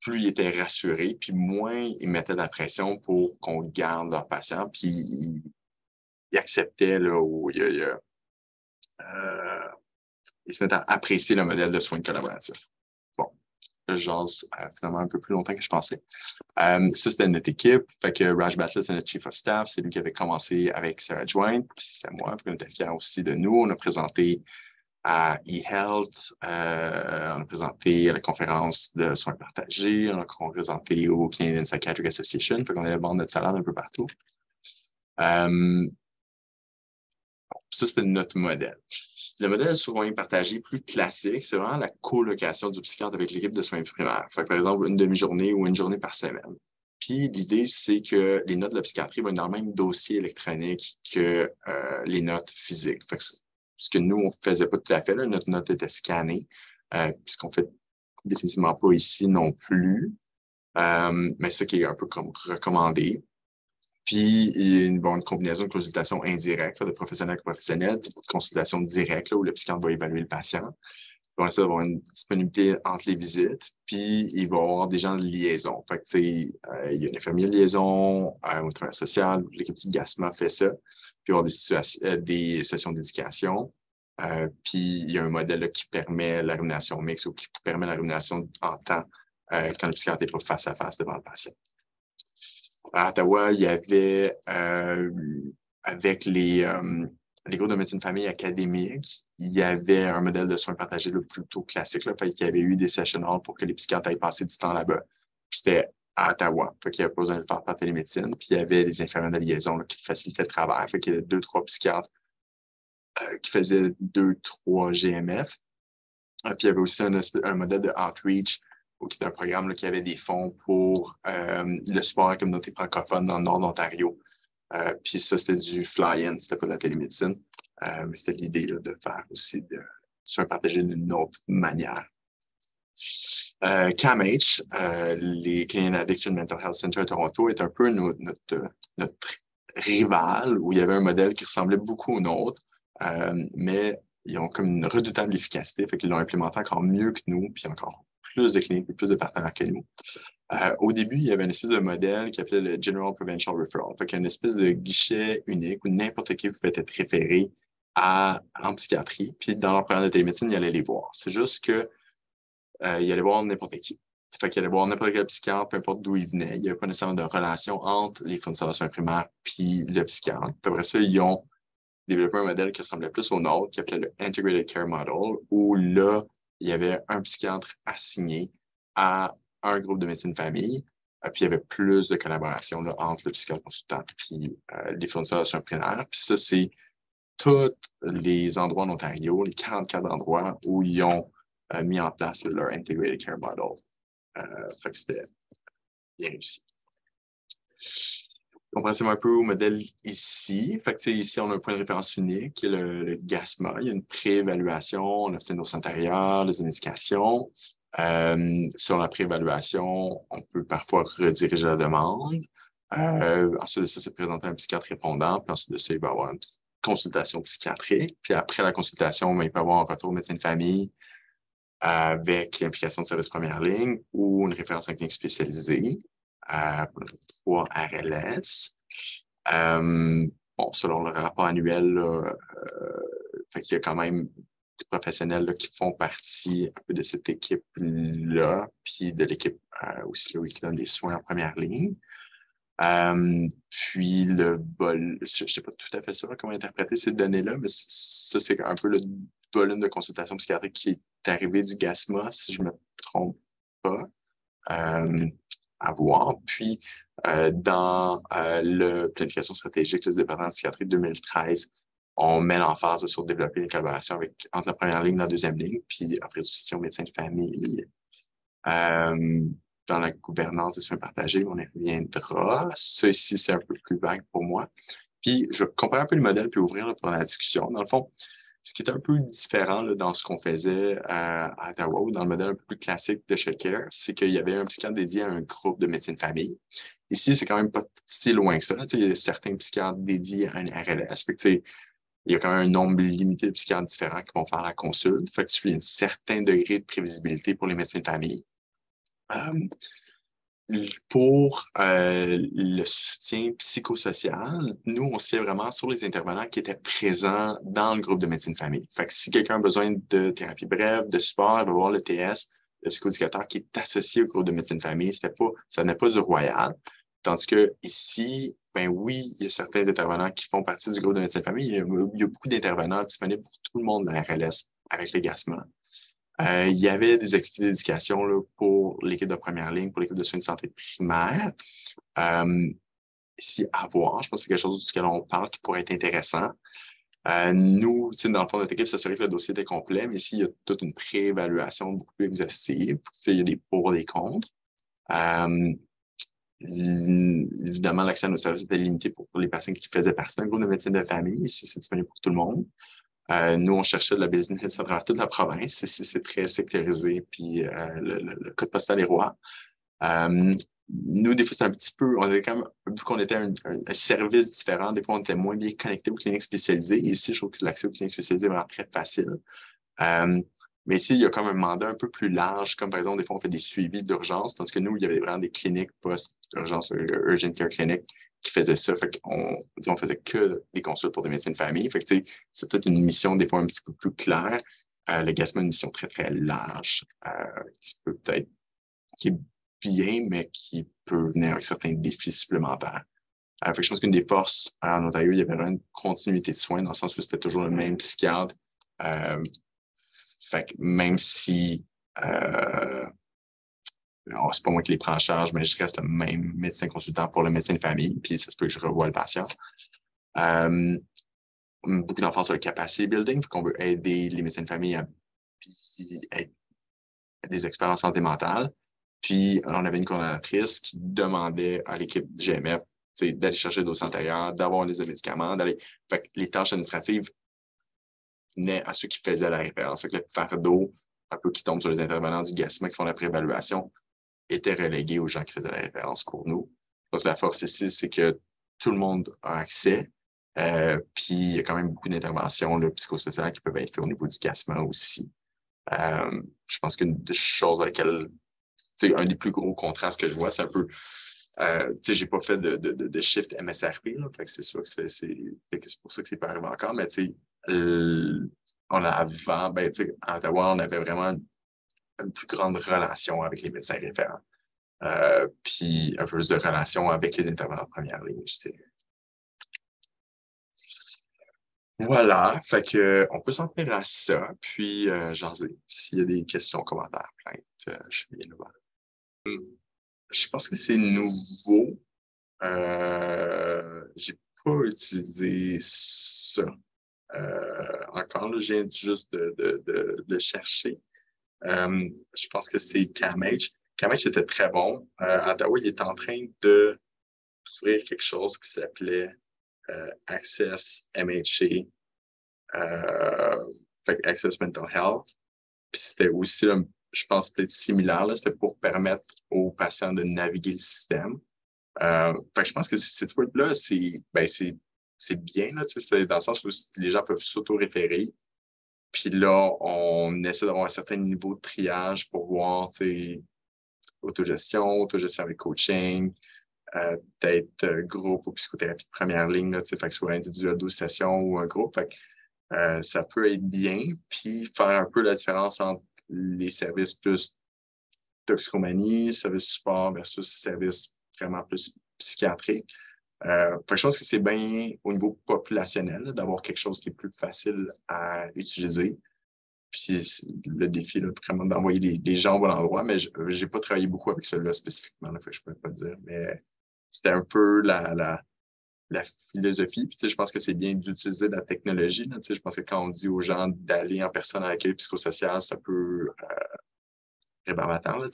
Plus ils étaient rassurés, puis moins ils mettaient de la pression pour qu'on garde leurs patients, puis ils acceptaient là, où ils se mettaient à apprécier le modèle de soins collaboratifs. Bon, je jase finalement un peu plus longtemps que je pensais. Ça, c'était notre équipe. Fait que Raj Batla, c'est notre Chief of Staff. C'est lui qui avait commencé avec Sarah Joint. Puis c'est moi. Puis on était fiers aussi de nous. On a présenté à eHealth. On a présenté à la conférence de soins partagés. On a présenté au Canadian Psychiatric Association. Fait qu'on allait vendre notre salade un peu partout. Ça, c'était notre modèle. Le modèle de soins partagés plus classique, c'est vraiment la colocation du psychiatre avec l'équipe de soins primaires. Fait que, par exemple, une demi-journée ou une journée par semaine. Puis l'idée, c'est que les notes de la psychiatrie vont être dans le même dossier électronique que les notes physiques. Fait que ce que nous, on ne faisait pas tout à fait, là, notre note était scannée, puisqu'on ne fait définitivement pas ici non plus. Mais c'est qui est un peu comme recommandé. Puis, il y a une combinaison de consultation indirecte, là, de professionnel à professionnel, puis de consultation directe, là, où le psychiatre va évaluer le patient. Il va avoir une disponibilité entre les visites, puis il va y avoir des gens de liaison. Fait que, il y a une infirmière de liaison, un travailleur social, l'équipe du GASMA fait ça, puis il va y avoir des sessions d'éducation. Puis, il y a un modèle là, qui permet la rumination mixte ou qui permet la rumination en temps quand le psychiatre n'est pas face à face devant le patient. À Ottawa, il y avait, avec les groupes de médecine de famille académiques, il y avait un modèle de soins partagés le plutôt classique. Là, fait qu'il y avait eu des session halls pour que les psychiatres aillent passer du temps là-bas. C'était à Ottawa. Fait qu'il n'y avait pas besoin de le faire par télémédecine. Puis il y avait des infirmières de liaison là, qui facilitaient le travail. Fait qu'il y avait 2, 3 psychiatres qui faisaient 2, 3 GMF. Puis il y avait aussi un modèle de outreach, qui était un programme là, qui avait des fonds pour le support à la communauté francophone dans le nord d'Ontario. Puis ça, c'était du fly-in, c'était pas de la télémédecine. Mais c'était l'idée là, de faire aussi de soins partagés d'une autre manière. CAMH, les Canadian Addiction Mental Health Center à Toronto, est un peu notre rival, où il y avait un modèle qui ressemblait beaucoup au nôtre, mais ils ont comme une redoutable efficacité, fait qu'ils l'ont implémenté encore mieux que nous, puis encore plus de cliniques et plus de partenaires que nous. Au début, il y avait une espèce de modèle qui appelait le General Provincial Referral. Fait qu'il y a une espèce de guichet unique où n'importe qui pouvait être référé en psychiatrie. Puis dans leur programme de télémédecine, il allait les voir. C'est juste que il allait voir n'importe qui. Fait qu'il allait voir n'importe quel psychiatre, peu importe d'où il venait. Il n'y avait pas nécessairement de relation entre les fournisseurs de soins primaires puis le psychiatre. Puis après ça, ils ont développé un modèle qui ressemblait plus au nôtre, qui appelait le Integrated Care Model, où là, il y avait un psychiatre assigné à un groupe de médecine famille, puis il y avait plus de collaboration là, entre le psychiatre consultant puis les fournisseurs de soins primaires. Puis ça, c'est tous les endroits en Ontario, les 44 endroits où ils ont mis en place là, leur Integrated Care Model. Fait que c'était bien réussi. On pense un peu au modèle ici. Fait que, ici, on a un point de référence unique, qui est le GASMA. Il y a une préévaluation, on obtient nos antérieures, les indications. Sur la préévaluation, on peut parfois rediriger la demande. Ensuite de ça, c'est présenter un psychiatre répondant. Puis ensuite de ça, il va y avoir une consultation psychiatrique. Puis après la consultation, il peut y avoir un retour au médecin de famille avec l'implication de service première ligne ou une référence en clinique spécialisée pour le 3 RLS. Bon, selon le rapport annuel, là, fait qu'il y a quand même des professionnels là, qui font partie un peu de cette équipe-là, puis de l'équipe aussi là, qui donne des soins en première ligne. Puis je ne sais pas tout à fait sûr comment interpréter ces données-là, mais ça, c'est un peu le volume de consultation psychiatrique qui est arrivé du GASMA, si je ne me trompe pas, à voir. Puis, dans la planification stratégique du département de psychiatrie 2013, on met l'emphase sur développer une collaboration entre la première ligne et la deuxième ligne, puis après du soutien aux médecins de famille. Dans la gouvernance des soins partagés, on y reviendra. Ça ici, c'est un peu plus vague pour moi. Puis, je vais comparer un peu le modèle puis ouvrir là, pour la discussion. Dans le fond, ce qui est un peu différent là, dans ce qu'on faisait à Ottawa ou dans le modèle un peu plus classique de ShareCare, c'est qu'il y avait un psychiatre dédié à un groupe de médecine de famille. Ici, c'est quand même pas si loin que ça. Il y a certains psychiatres dédiés à un RLS. Fait que, il y a quand même un nombre limité de psychiatres différents qui vont faire la consulte. Fait que il y a un certain degré de prévisibilité pour les médecins de famille. Pour le soutien psychosocial, nous, on se fait vraiment sur les intervenants qui étaient présents dans le groupe de médecine famille. Fait que si quelqu'un a besoin de thérapie brève, de support, il va voir le TS, le psychoéducateur qui est associé au groupe de médecine famille. Ça n'est pas du Royal. Tandis que ici, ben oui, il y a certains intervenants qui font partie du groupe de médecine famille. Il y a beaucoup d'intervenants disponibles pour tout le monde dans la RLS avec le GASMA. Il y avait des activités d'éducation là, pour l'équipe de première ligne, pour l'équipe de soins de santé primaire. Ici, à voir, je pense que c'est quelque chose duquel on parle qui pourrait être intéressant. Nous, dans le fond, notre équipe s'assurait que le dossier était complet, mais ici, il y a toute une préévaluation beaucoup plus exhaustive. Il y a des pour et des contre. Évidemment, l'accès à nos services était limité pour les personnes qui faisaient partie d'un groupe de médecine de famille. Ici, c'est disponible pour tout le monde. Nous, on cherchait de la business à travers toute la province. C'est très sectorisé, puis le code postal est roi. Nous, des fois, c'est un petit peu, on avait quand même, vu qu'on était un service différent, des fois, on était moins bien connecté aux cliniques spécialisées. Ici, je trouve que l'accès aux cliniques spécialisées est vraiment très facile. Mais ici, il y a comme un mandat un peu plus large, comme par exemple, des fois, on fait des suivis d'urgence, tandis que nous, il y avait vraiment des cliniques post-urgence, urgent care clinic, qui faisaient ça. Fait qu'on on faisait que des consultes pour des médecins de famille. Fait que, c'est peut-être une mission, des fois, un petit peu plus claire. Le GASMA a une mission très, très large, qui est bien, mais qui peut venir avec certains défis supplémentaires. Fait que je pense qu'une des forces en Ontario, il y avait vraiment une continuité de soins, dans le sens où c'était toujours le même psychiatre. Fait que même si c'est pas moi qui les prends en charge, mais je reste le même médecin consultant pour le médecin de famille, puis ça se peut que je revoie le patient. Euh, Beaucoup d'enfants sur le capacity building, qu'on veut aider les médecins de famille à des expériences santé mentale. Puis, on avait une coordonnatrice qui demandait à l'équipe du GMF d'aller chercher le dossier antérieur, d'avoir les médicaments, d'aller. Fait que les tâches administratives venaient à ceux qui faisaient la référence. Fait que le fardeau, un peu qui tombe sur les intervenants du GASMA qui font la préévaluation, était relégué aux gens qui faisaient la référence pour nous. Parce que la force ici, c'est que tout le monde a accès. Puis, il y a quand même beaucoup d'interventions psychosociales qui peuvent être faites au niveau du GASMA aussi. Je pense qu'une des choses à laquelle, un des plus gros contrastes que je vois, c'est un peu, j'ai pas fait de shift MSRP, là, fait que c'est sûr que c'est pour ça que c'est pas arrivé encore, mais on a avant, à Ottawa, on avait vraiment une plus grande relation avec les médecins référents, puis un peu plus de relation avec les intervenants de première ligne, je sais. Voilà, fait que on peut s'en tenir à ça, puis jaser. S'il y a des questions, commentaires, plaintes, je suis bien ouvert. Je pense que c'est nouveau. J'ai pas utilisé ça. Encore, là, je viens juste de le chercher. Je pense que c'est CAMH. CAMH était très bon. Ottawa, il est en train de d'ouvrir quelque chose qui s'appelait Access MHA, fait que Access Mental Health. Puis c'était aussi, là, je pense, peut-être similaire. C'était pour permettre aux patients de naviguer le système. Fait que je pense que cette web-là, c'est bien, là, c'est dans le sens où les gens peuvent s'auto-référer. Puis là, on essaie d'avoir un certain niveau de triage pour voir, autogestion avec coaching, peut-être groupe ou psychothérapie de première ligne, là, fait que ce soit individuel, 12 sessions ou un groupe. Fait que, ça peut être bien, puis faire un peu la différence entre les services plus toxicomanie, services support versus services vraiment plus psychiatriques. Fait que je pense que c'est bien au niveau populationnel d'avoir quelque chose qui est plus facile à utiliser. Puis le défi, là, vraiment d'envoyer les gens au bon endroit, mais j'ai pas travaillé beaucoup avec celui-là spécifiquement, là, fait que je peux pas dire. Mais c'était un peu la philosophie. Puis, je pense que c'est bien d'utiliser la technologie. Là, je pense que quand on dit aux gens d'aller en personne à l'accueil psychosocial, c'est un peu rébarbateur, là,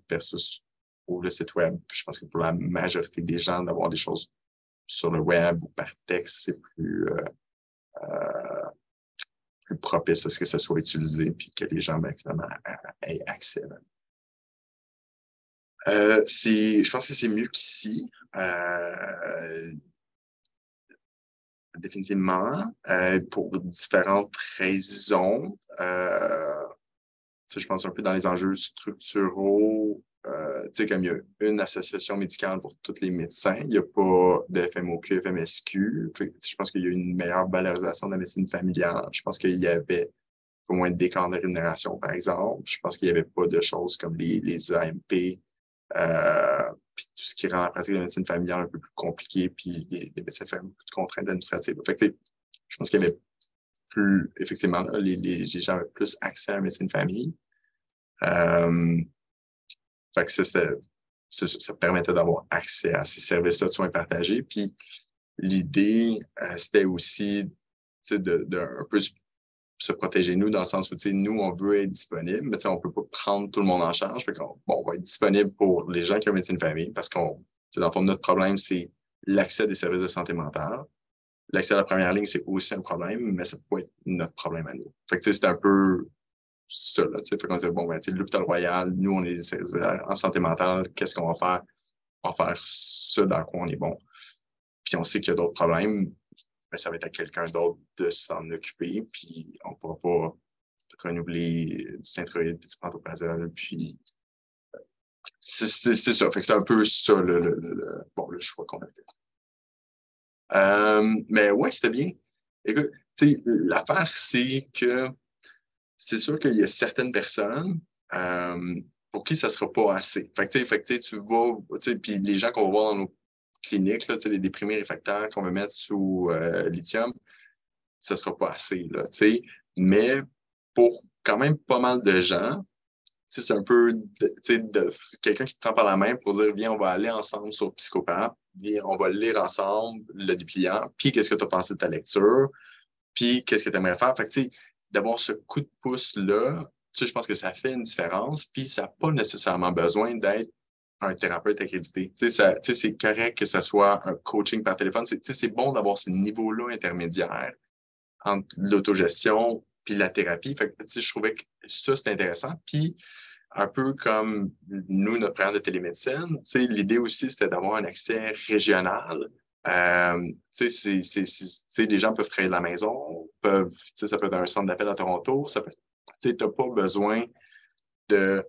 versus pour le site web. Je pense que pour la majorité des gens, d'avoir des choses sur le web ou par texte, c'est plus propice à ce que ça soit utilisé puis que les gens, finalement, aient accès. Je pense que c'est mieux qu'ici. Définitivement, pour différentes raisons. Je pense un peu dans les enjeux structuraux, comme il y a une association médicale pour tous les médecins, il n'y a pas de FMOQ, FMSQ. Je pense qu'il y a une meilleure valorisation de la médecine familiale. Je pense qu'il y avait au moins d'écart de rémunération, par exemple. Je pense qu'il n'y avait pas de choses comme les AMP, puis tout ce qui rend la pratique de la médecine familiale un peu plus compliquée, puis les médecins font beaucoup de contraintes administratives. Fait je pense qu'il y avait plus, effectivement, là, les gens avaient plus accès à la médecine famille. Fait que ça permettait d'avoir accès à ces services-là de soins partagés. Puis l'idée, c'était aussi de un peu se protéger nous dans le sens où nous, on veut être disponible, mais on ne peut pas prendre tout le monde en charge. Fait on va être disponible pour les gens qui ont une médecine famille parce dans le fond, notre problème, c'est l'accès à des services de santé mentale. L'accès à la première ligne, c'est aussi un problème, mais ça peut être notre problème à nous. Fait que c'est un peu ça, là. Fait qu'on dit, bon, l'hôpital Royal, nous, on est en santé mentale, qu'est-ce qu'on va faire? On va faire ça dans quoi on est bon. Puis on sait qu'il y a d'autres problèmes, mais ça va être à quelqu'un d'autre de s'en occuper, puis on ne pourra pas renouveler du synthroïde, puis du pantoprazole, puis c'est ça. Fait que c'est un peu ça, le choix qu'on a fait. Mais ouais, c'était bien. Écoute, l'affaire, c'est que c'est sûr qu'il y a certaines personnes pour qui ça ne sera pas assez. Fait que tu vas, puis les gens qu'on va voir dans nos cliniques, là, les déprimés réfractaires qu'on va mettre sous lithium, ça ne sera pas assez. Là, mais pour quand même pas mal de gens, c'est un peu quelqu'un qui te prend par la main pour dire, viens, on va aller ensemble sur Psychopathe, viens, on va lire ensemble le dépliant, puis qu'est-ce que tu as pensé de ta lecture, puis qu'est-ce que tu aimerais faire. Fait que, tu sais, d'avoir ce coup de pouce-là, tu sais, je pense que ça fait une différence, puis ça n'a pas nécessairement besoin d'être un thérapeute accrédité. Tu sais, c'est correct que ça soit un coaching par téléphone. C'est bon d'avoir ce niveau-là intermédiaire entre l'autogestion puis la thérapie. Fait que, je trouvais que ça, c'est intéressant. Puis, un peu comme nous, notre programme de télémédecine, l'idée aussi, c'était d'avoir un accès régional. Les gens peuvent travailler de la maison, ça peut être un centre d'appel à Toronto, tu n'as pas besoin de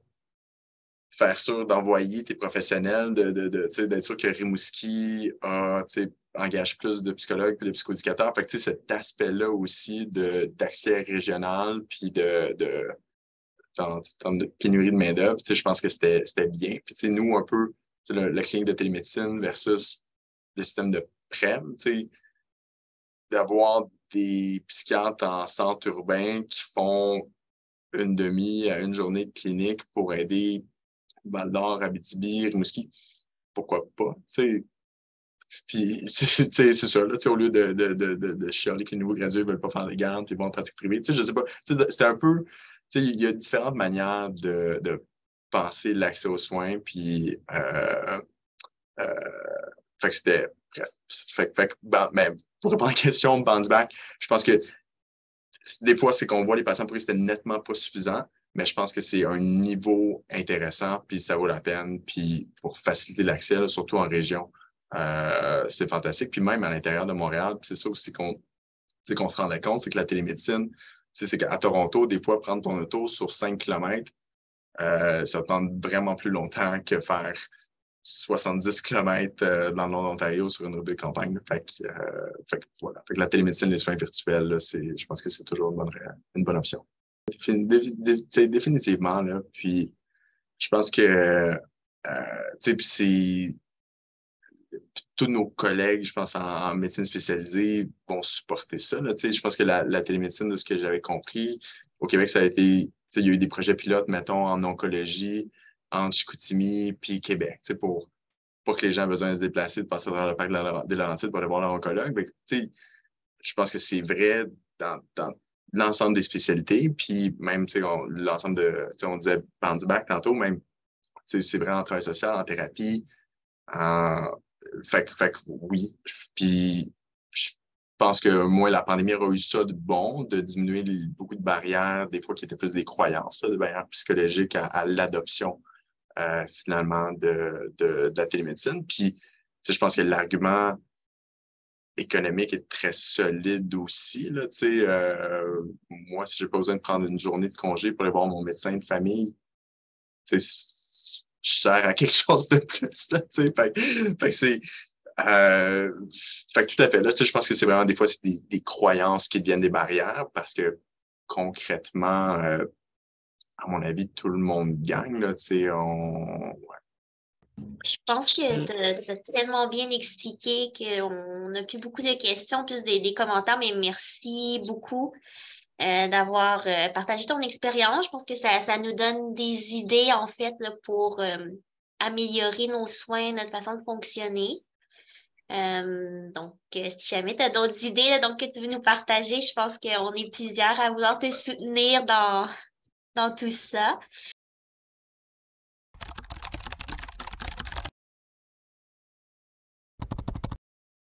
faire sûr d'envoyer tes professionnels, d'être sûr que Rimouski engage plus de psychologues et de psychoéducateurs. Fait que, cet aspect-là aussi d'accès régional puis en termes de pénurie de main-d'œuvre, je pense que c'était bien. Puis, nous, un peu, la clinique de télémédecine versus le système de PREM, d'avoir des psychiatres en centre urbain qui font une demi à une journée de clinique pour aider Val-d'Or, Abitibi, Rimouski, pourquoi pas, Puis, c'est ça, là, au lieu de chialer que les nouveaux gradués ne veulent pas faire des gardes puis vont en pratique privée, je sais pas, c'est un peu, il y a différentes manières de penser l'accès aux soins, puis, euh, fait que c'était, bref, mais pour répondre à la question, bounce back, je pense que des fois, c'est qu'on voit les patients pour qui c'était nettement pas suffisant, mais je pense que c'est un niveau intéressant, puis ça vaut la peine, puis pour faciliter l'accès, là, surtout en région, c'est fantastique. Puis même à l'intérieur de Montréal, c'est ça aussi qu'on se rendait compte, c'est que la télémédecine, c'est qu'à Toronto, des fois, prendre ton auto sur 5 kilomètres, ça va prendre vraiment plus longtemps que faire 70 kilomètres dans le nord d'Ontario sur une route de campagne. Fait que, voilà. Fait que la télémédecine, les soins virtuels, là, je pense que c'est toujours une bonne option. Définitivement, là. Puis, je pense que, c'est tous nos collègues, je pense, en médecine spécialisée vont supporter ça. Là, je pense que la télémédecine, de ce que j'avais compris, au Québec, ça a été, il y a eu des projets pilotes, mettons, en oncologie, en Chicoutimi, puis Québec, pour pas que les gens aient besoin de se déplacer, de passer dans le parc des Laurentides pour aller voir leur oncologue. Mais, je pense que c'est vrai dans l'ensemble des spécialités, puis même l'ensemble on disait Bandibac tantôt, même c'est vrai en travail social, en thérapie, en fait que oui. Puis je pense que moi, la pandémie a eu ça de bon, de diminuer beaucoup de barrières, des fois qui étaient plus des croyances, là, des barrières psychologiques à l'adoption finalement de la télémédecine. Puis je pense que l'argument économique est très solide aussi. Là, moi, si j'ai pas besoin de prendre une journée de congé pour aller voir mon médecin de famille, je sers à quelque chose de plus. Là, fait que c'est fait que tout à fait. Là, je pense que c'est vraiment des fois c'est des croyances qui deviennent des barrières parce que concrètement, à mon avis, tout le monde gagne. Là, ouais. Je pense que tu as tellement bien expliqué qu'on n'a plus beaucoup de questions, plus des commentaires, mais merci beaucoup d'avoir partagé ton expérience. Je pense que ça nous donne des idées, en fait, là, pour améliorer nos soins, notre façon de fonctionner. Si jamais tu as d'autres idées là, donc, que tu veux nous partager, je pense qu'on est plusieurs à vouloir te soutenir dans tout ça.